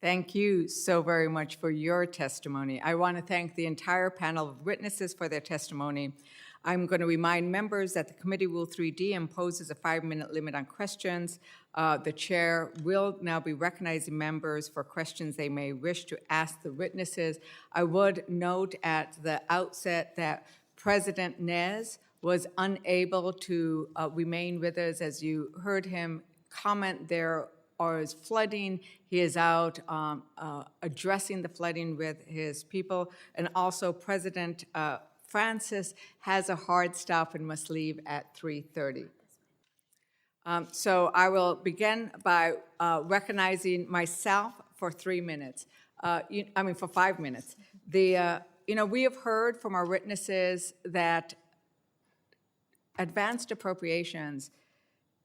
Thank you so very much for your testimony. I want to thank the entire panel of witnesses for their testimony. I'm going to remind members that the Committee Rule 3D imposes a 5-minute limit on questions. The chair will now be recognizing members for questions they may wish to ask the witnesses. I would note at the outset that President Nez was unable to remain with us. As you heard him comment, there is flooding. He is out addressing the flooding with his people. And also President Francis has a hard stop and must leave at 3:30. So I will begin by recognizing myself for 3 minutes. For 5 minutes. We have heard from our witnesses that advanced appropriations,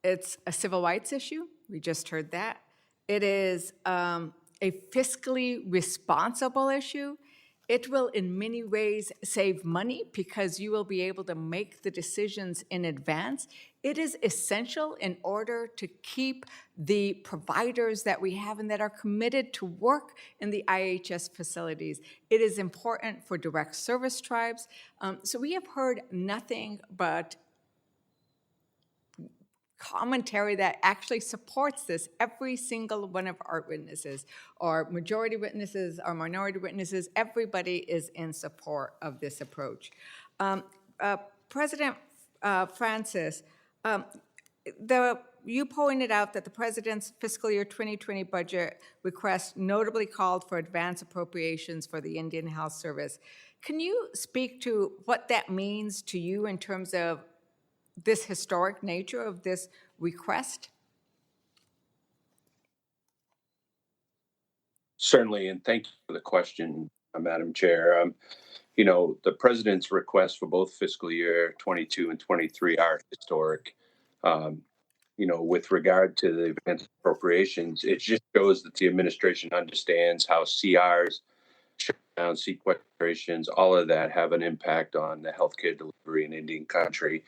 it's a civil rights issue. We just heard that. It is a fiscally responsible issue. It will in many ways save money because you will be able to make the decisions in advance. It is essential in order to keep the providers that we have and that are committed to work in the IHS facilities. It is important for direct service tribes. So we have heard nothing but commentary that actually supports this. Every single one of our witnesses, our majority witnesses, our minority witnesses, everybody is in support of this approach. President Francis, you pointed out that the President's fiscal year 2020 budget request notably called for advance appropriations for the Indian Health Service. Can you speak to what that means to you in terms of this historic nature of this request? Certainly, and thank you for the question, Madam Chair. The President's requests for both fiscal year 22 and 23 are historic. With regard to the advanced appropriations, it just shows that the administration understands how CRs, shutdown, sequestrations, all of that have an impact on the healthcare delivery in Indian country.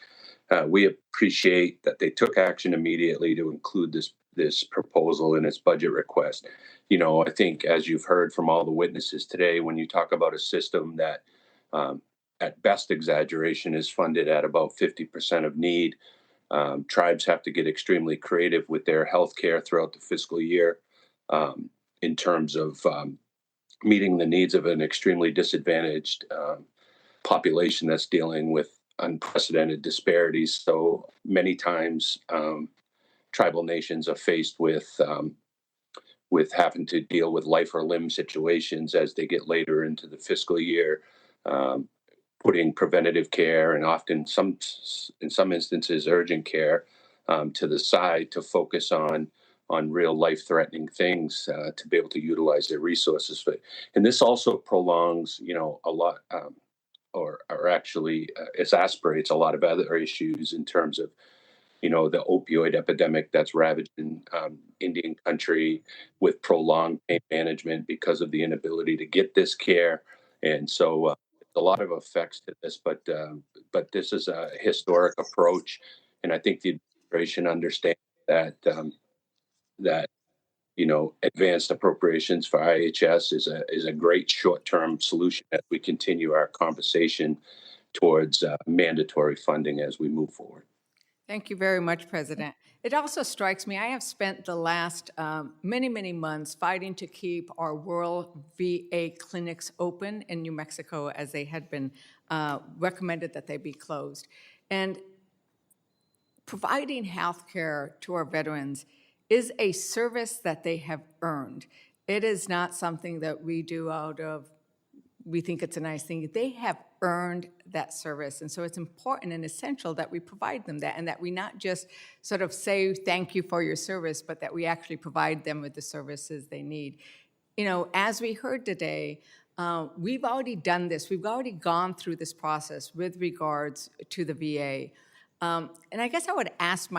We appreciate that they took action immediately to include this proposal in its budget request. I think, as you've heard from all the witnesses today, when you talk about a system that, at best exaggeration, is funded at about 50% of need, tribes have to get extremely creative with their health care throughout the fiscal year in terms of meeting the needs of an extremely disadvantaged population that's dealing with unprecedented disparities. So many times, tribal nations are faced with having to deal with life or limb situations as they get later into the fiscal year, putting preventative care and often in some instances urgent care to the side to focus on real life-threatening things to be able to utilize their resources. And this also prolongs, a lot. Or actually exasperates a lot of other issues in terms of, the opioid epidemic that's ravaging Indian country with prolonged pain management because of the inability to get this care. And so a lot of effects to this, but this is a historic approach. And I think the administration understands that advanced appropriations for IHS is a great short-term solution as we continue our conversation towards mandatory funding as we move forward. Thank you very much, President. It also strikes me, I have spent the last many, many months fighting to keep our rural VA clinics open in New Mexico as they had been recommended that they be closed. And providing health care to our veterans is a service that they have earned. It is not something that we do out of, we think it's a nice thing. They have earned that service. And so it's important and essential that we provide them that, and that we not just sort of say thank you for your service, but that we actually provide them with the services they need. As we heard today, we've already done this. We've already gone through this process with regards to the VA. And I guess I would ask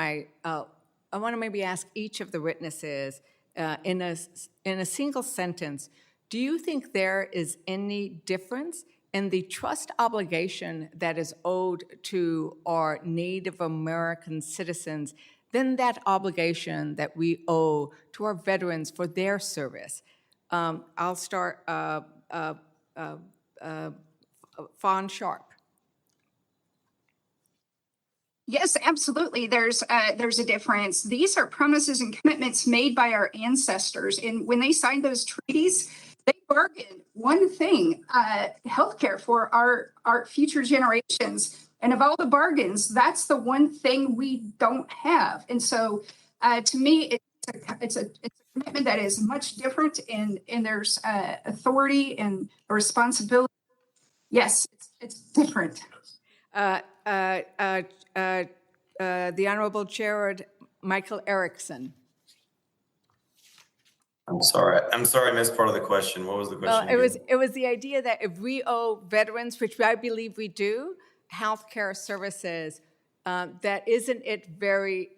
I want to maybe ask each of the witnesses in a single sentence, do you think there is any difference in the trust obligation that is owed to our Native American citizens than that obligation that we owe to our veterans for their service? I'll start, Fawn Sharp. Yes, absolutely. There's a difference. These are promises and commitments made by our ancestors. And when they signed those treaties, they bargained one thing, healthcare for our future generations. And of all the bargains, that's the one thing we don't have. And so to me, it's a commitment that is much different, and there's authority and a responsibility. Yes, it's different. The Honorable Chair Michael Erickson. I'm sorry, I missed part of the question. What was the question? It was the idea that if we owe veterans, which I believe we do, healthcare services, that isn't it very.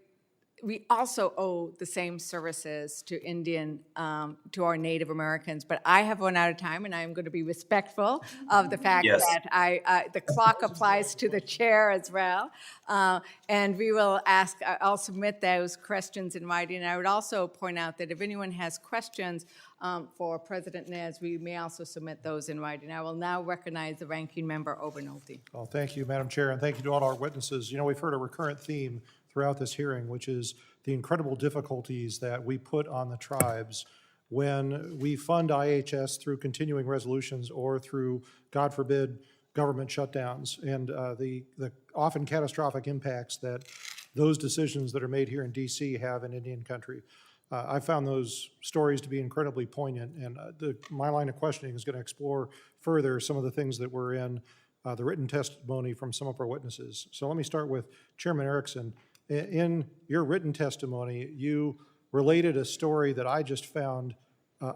We also owe the same services to to our Native Americans, but I have run out of time, and I am going to be respectful of the fact that the clock applies to the chair as well. And we will I'll submit those questions in writing. And I would also point out that if anyone has questions for President Nez, we may also submit those in writing. I will now recognize the Ranking Member Obernolte. Well, thank you, Madam Chair, and thank you to all our witnesses. You know, we've heard a recurrent theme throughout this hearing, which is the incredible difficulties that we put on the tribes when we fund IHS through continuing resolutions or through, God forbid, government shutdowns, and the often catastrophic impacts that those decisions that are made here in DC have in Indian country. I found those stories to be incredibly poignant, and my line of questioning is going to explore further some of the things that were in the written testimony from some of our witnesses. So let me start with Chairman Erickson. In your written testimony, you related a story that I just found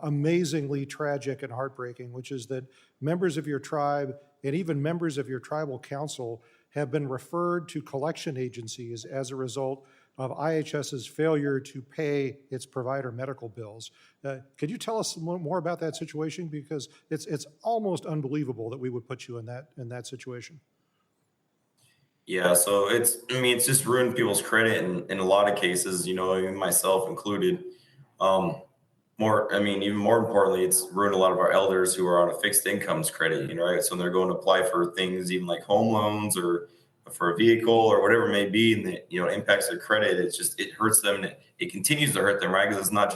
amazingly tragic and heartbreaking, which is that members of your tribe and even members of your tribal council have been referred to collection agencies as a result of IHS's failure to pay its provider medical bills. Could you tell us more about that situation? Because it's almost unbelievable that we would put you in that situation. Yeah, so it's just ruined people's credit in a lot of cases, you know, even myself included. Even more importantly, it's ruined a lot of our elders who are on a fixed incomes credit, you know, right? So when they're going to apply for things, even like home loans or for a vehicle or whatever it may be, and it, you know, impacts their credit. It hurts them, and it continues to hurt them, right? Because it's not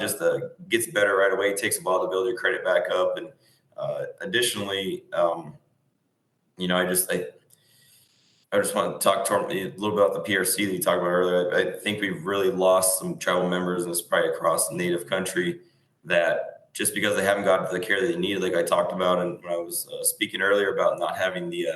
just gets better right away. It takes a while to build your credit back up. And additionally, you know, I just want to talk a little bit about the PRC that you talked about earlier. I think we've really lost some tribal members, and it's probably across the Native country, that just because they haven't gotten the care that they needed, like I talked about, and when I was speaking earlier about not having the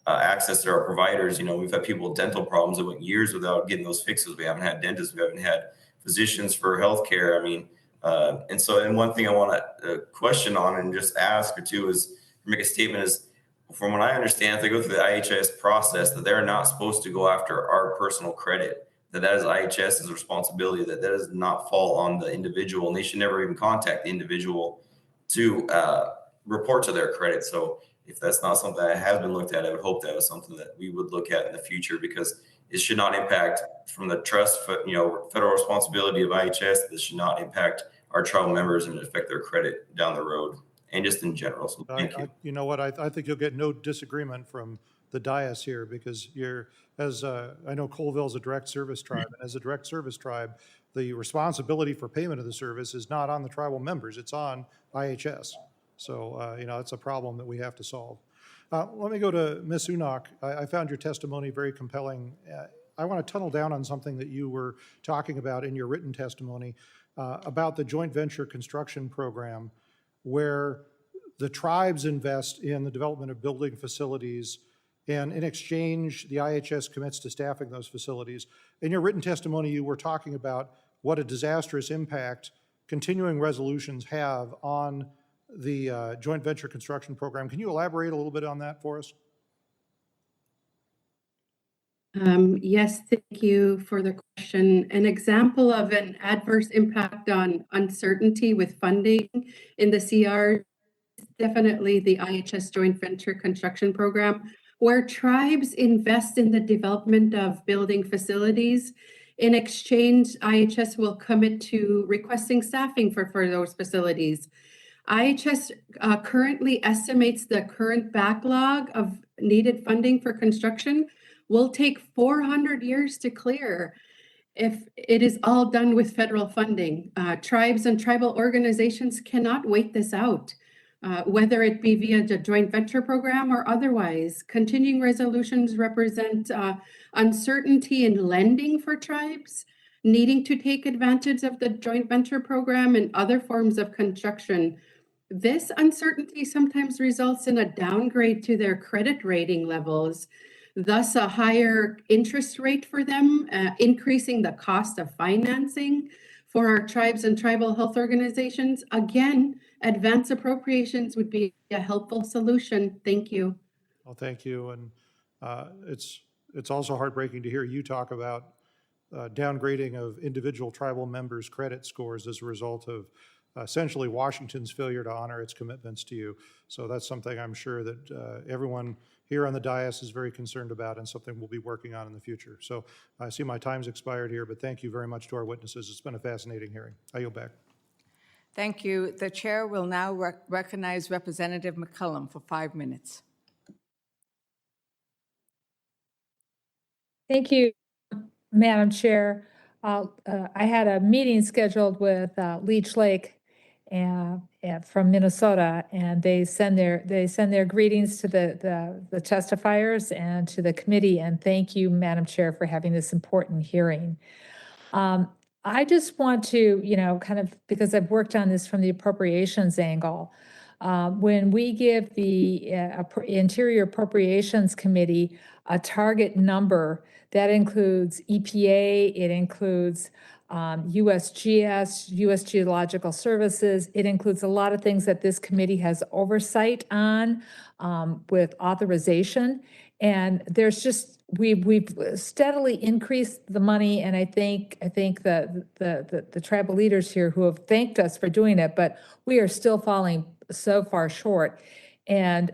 access to our providers, you know, we've had people with dental problems that went years without getting those fixes. We haven't had dentists, we haven't had physicians for healthcare. I mean, and one thing I want to question on and just ask or two is make a statement is, from what I understand, if they go through the IHS process, that they're not supposed to go after our personal credit, that is IHS's responsibility, that does not fall on the individual, and they should never even contact the individual to report to their credit. So if that's not something that has been looked at, I would hope that is something that we would look at in the future, because it should not impact from the trust, you know, federal responsibility of IHS. This should not impact our tribal members and affect their credit down the road, and just in general. So thank you. You know what? I think you'll get no disagreement from the dais here, because I know Colville is a direct service tribe, and as a direct service tribe, the responsibility for payment of the service is not on the tribal members, it's on IHS. So, you know, it's a problem that we have to solve. Let me go to Ms. Unok. I found your testimony very compelling. I want to tunnel down on something that you were talking about in your written testimony about the joint venture construction program, where the tribes invest in the development of building facilities, and in exchange, the IHS commits to staffing those facilities. In your written testimony, you were talking about what a disastrous impact continuing resolutions have on the joint venture construction program. Can you elaborate a little bit on that for us? Yes, thank you for the question. An example of an adverse impact on uncertainty with funding in the CR is definitely the IHS joint venture construction program, where tribes invest in the development of building facilities, In exchange, IHS will commit to requesting staffing for those facilities. IHS currently estimates the current backlog of needed funding for construction will take 400 years to clear if it is all done with federal funding. Tribes and tribal organizations cannot wait this out, whether it be via the joint venture program or otherwise. Continuing resolutions represent uncertainty in lending for tribes, needing to take advantage of the joint venture program and other forms of construction. This uncertainty sometimes results in a downgrade to their credit rating levels, thus a higher interest rate for them, increasing the cost of financing for our tribes and tribal health organizations. Again, advance appropriations would be a helpful solution. Thank you. Well, thank you. And it's also heartbreaking to hear you talk about downgrading of individual tribal members' credit scores as a result of essentially Washington's failure to honor its commitments to you. So that's something I'm sure that everyone here on the dais is very concerned about and something we'll be working on in the future. So I see my time's expired here, but thank you very much to our witnesses. It's been a fascinating hearing. I yield back. Thank you. The chair will now recognize Representative McCullum for 5 minutes. Thank you, Madam Chair. I had a meeting scheduled with Leech Lake from Minnesota, and they send their greetings to the testifiers and to the committee. And thank you, Madam Chair, for having this important hearing. I just want to, kind of, because I've worked on this from the appropriations angle, when we give the Interior Appropriations Committee a target number, that includes EPA, it includes USGS, US Geological Services. It includes a lot of things that this committee has oversight on with authorization. And there's just, we've steadily increased the money, and I think the tribal leaders here who have thanked us for doing it, but we are still falling so far short. And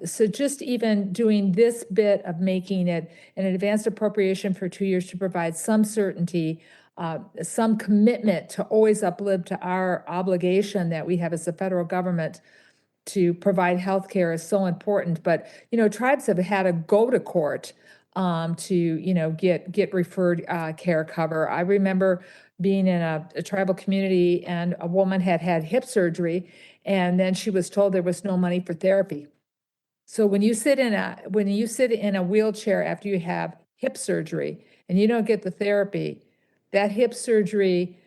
so just even doing this bit of making it an advanced appropriation for 2 years to provide some certainty, some commitment to always uplift to our obligation that we have as the federal government to provide health care is so important. But, tribes have had to go to court to, get referred care cover. I remember being in a tribal community, and a woman had hip surgery, and then she was told there was no money for therapy. So when you sit in a wheelchair after you have hip surgery and you don't get the therapy, that hip surgery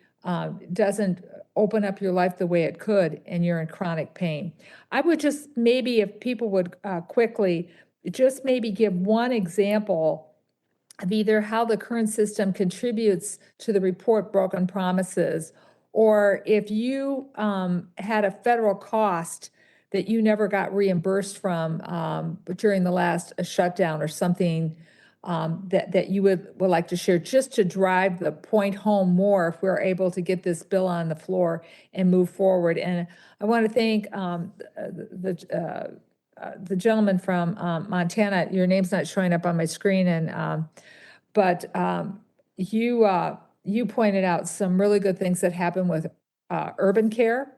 doesn't open up your life the way it could, and you're in chronic pain. I would just maybe, if people would quickly just maybe give one example of either how the current system contributes to the report Broken Promises, or if you had a federal cost that you never got reimbursed from during the last shutdown or something that you would like to share, just to drive the point home more if we're able to get this bill on the floor and move forward. And I want to thank the gentleman from Montana. Your name's not showing up on my screen, and but you pointed out some really good things that happen with urban care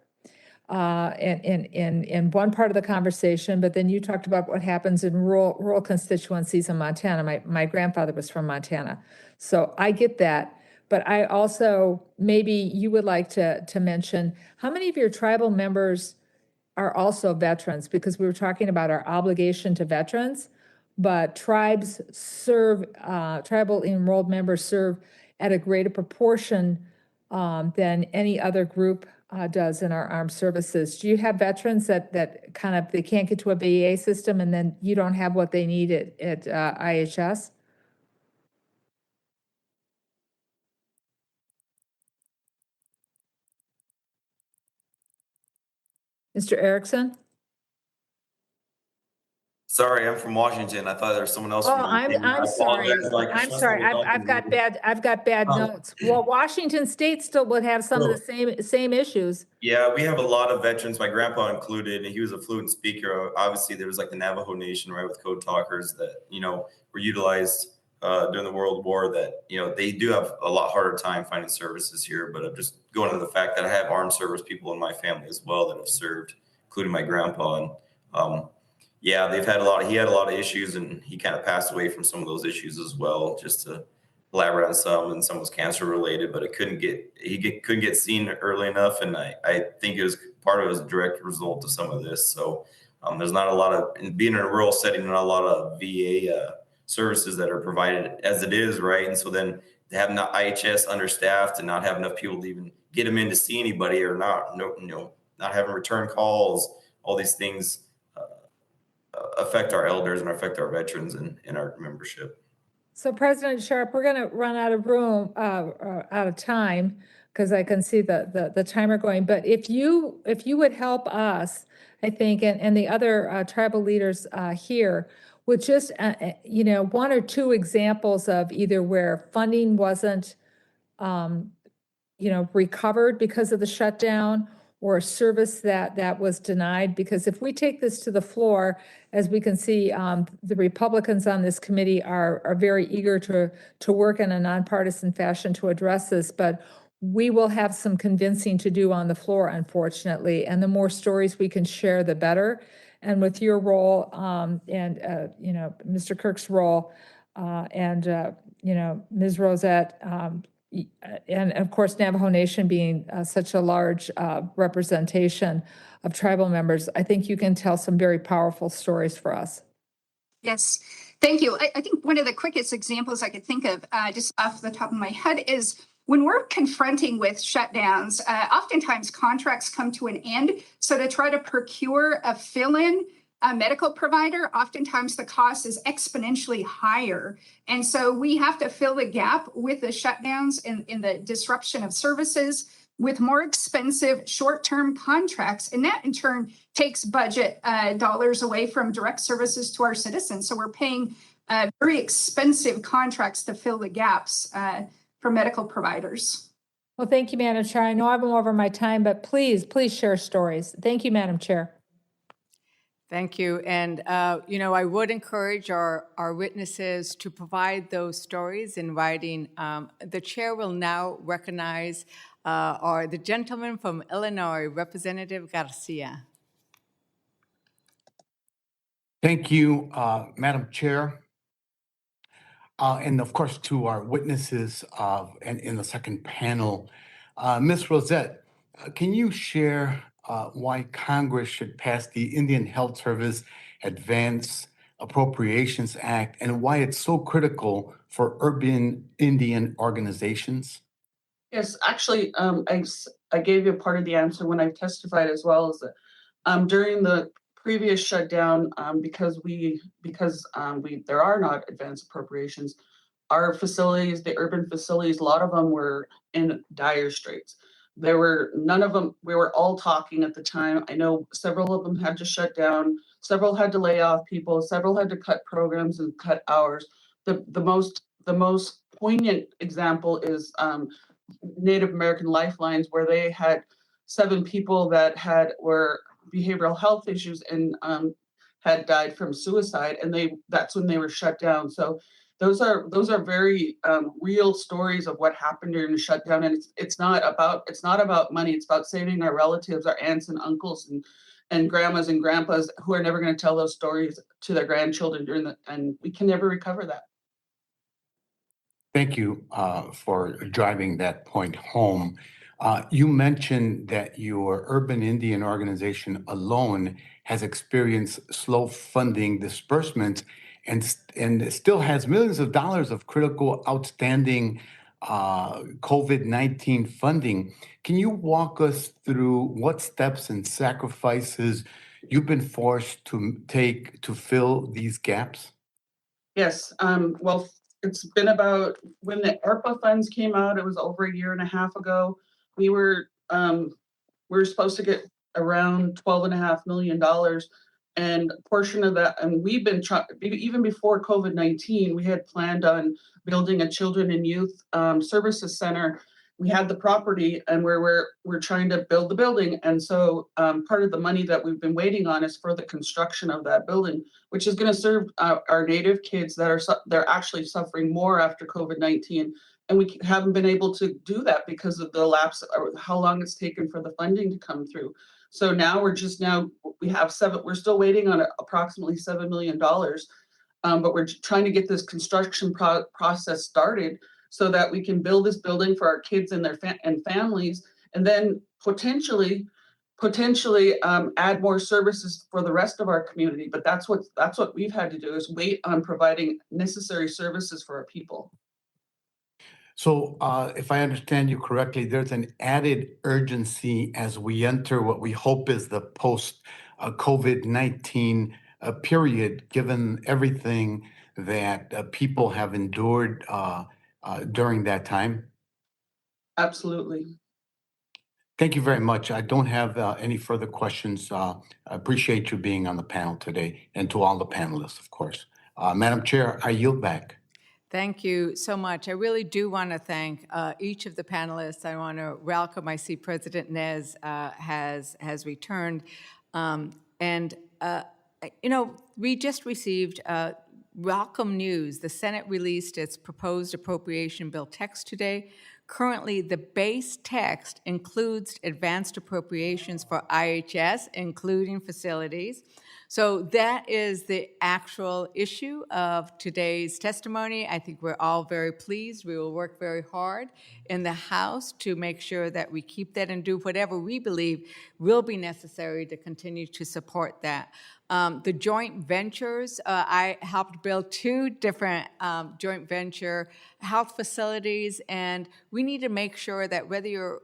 in one part of the conversation, but then you talked about what happens in rural constituencies in Montana. My grandfather was from Montana, so I get that. But I also, maybe you would like to mention how many of your tribal members are also veterans, because we were talking about our obligation to veterans, but tribes serve, tribal enrolled members serve at a greater proportion than any other group does in our armed services. Do you have veterans that kind of, they can't get to a VA system, and then you don't have what they need at IHS? Mr. Erickson? Sorry, I'm from Washington. I thought there was someone else. Oh, From I'm sorry. I'm sorry. I've got bad notes. Well, Washington State still would have some of the same issues. Yeah, we have a lot of veterans, my grandpa included, and he was a fluent speaker. Obviously, there was like the Navajo Nation, right, with code talkers that, were utilized during the World War that, you know, they do have a lot harder time finding services here. But I'm just going to the fact that I have armed service people in my family as well that have served, including my grandpa. And yeah, he had a lot of issues, and he kind of passed away from some of those issues as well, just to elaborate on some, and some was cancer related, but couldn't get seen early enough. And I think it was part of it was a direct result of some of this. So there's not a lot of, being in a rural setting, not a lot of VA services that are provided as it is, right? And so then to have not IHS understaffed and not have enough people to even get them in to see anybody, or not having return calls, all these things affect our elders and affect our veterans and our membership. So President Sharp, we're going to run out of time, because I can see the timer going. But if you would help us, I think, and the other tribal leaders here, with just one or two examples of either where funding wasn't recovered because of the shutdown, or a service that was denied. Because if we take this to the floor, as we can see, the Republicans on this committee are very eager to work in a nonpartisan fashion to address this, but we will have some convincing to do on the floor, unfortunately. And the more stories we can share, the better. And with your role, and Mr. Kirk's role, and Ms. Rosette, and of course, Navajo Nation being such a large representation of tribal members, I think you can tell some very powerful stories for us. Yes, thank you. I think one of the quickest examples I could think of, just off the top of my head, is when we're confronting with shutdowns, oftentimes contracts come to an end. So to try to procure a fill-in medical provider, oftentimes the cost is exponentially higher. And so we have to fill the gap with the shutdowns and in the disruption of services with more expensive short-term contracts. And that in turn takes budget dollars away from direct services to our citizens. So we're paying very expensive contracts to fill the gaps for medical providers. Well, thank you, Madam Chair. I know I'm over my time, but please share stories. Thank you, Madam Chair. Thank you. And, I would encourage our witnesses to provide those stories in writing. The chair will now recognize the gentleman from Illinois, Representative Garcia. Thank you, Madam Chair. And of course, to our witnesses and in the second panel. Ms. Rosette, can you share why Congress should pass the Indian Health Service Advance Appropriations Act and why it's so critical for urban Indian organizations? Yes, actually, I gave you part of the answer when I testified as well, as that during the previous shutdown, because there are not advanced appropriations, our facilities, the urban facilities, a lot of them were in dire straits. There were none of them, we were all talking at the time. I know several of them had to shut down, several had to lay off people, several had to cut programs and cut hours. The most poignant example is Native American Lifelines, where they had 7 people that were behavioral health issues and had died from suicide, and that's when they were shut down. So those are very real stories of what happened during the shutdown, and it's not about money. It's about saving our relatives, our aunts and uncles and grandmas and grandpas who are never going to tell those stories to their grandchildren and we can never recover that. Thank you for driving that point home. You mentioned that your urban Indian organization alone has experienced slow funding disbursements and still has millions of dollars of critical outstanding COVID-19 funding. Can you walk us through what steps and sacrifices you've been forced to take to fill these gaps? Yes, well, it's been about, when the ARPA funds came out, it was over a year and a half ago. We were supposed to get around $12.5 million, and a portion of that, and we've been trying, even before COVID-19, we had planned on building a children and youth services center we had the property and we're trying to build the building. And so part of the money that we've been waiting on is for the construction of that building, which is going to serve our Native kids that they're actually suffering more after COVID-19. And we haven't been able to do that because of the lapse or how long it's taken for the funding to come through. So now we're still waiting on approximately $7 million, but we're trying to get this construction process started so that we can build this building for our kids and their families, and then potentially add more services for the rest of our community. But that's what we've had to do, is wait on providing necessary services for our people. So if I understand you correctly, there's an added urgency as we enter what we hope is the post-COVID-19 period, given everything that people have endured during that time. Absolutely. Thank you very much. I don't have any further questions. I appreciate you being on the panel today, and to all the panelists, of course. Madam Chair, I yield back. Thank you so much. I really do want to thank each of the panelists. I want to welcome, I see President Nez has returned. We just received welcome news. The Senate released its proposed appropriation bill text today. Currently, the base text includes advanced appropriations for IHS, including facilities. So that is the actual issue of today's testimony. I think we're all very pleased. We will work very hard in the House to make sure that we keep that and do whatever we believe will be necessary to continue to support that. The joint ventures, I helped build 2 different joint venture health facilities, and we need to make sure that whether you're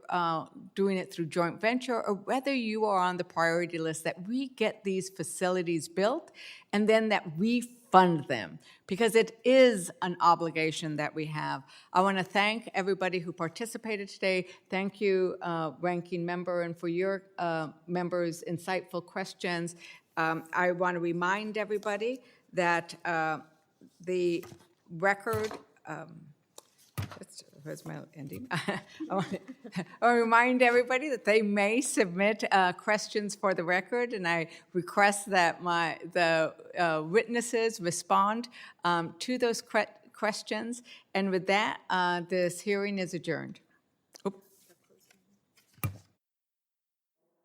doing it through joint venture or whether you are on the priority list, that we get these facilities built and then that we fund them, because it is an obligation that we have. I want to thank everybody who participated today. Thank you, Ranking Member, and for your members' insightful questions. I want to remind everybody that the record, where's my ending? I want to remind everybody that they may submit questions for the record, and I request that the witnesses respond to those questions. And with that, this hearing is adjourned.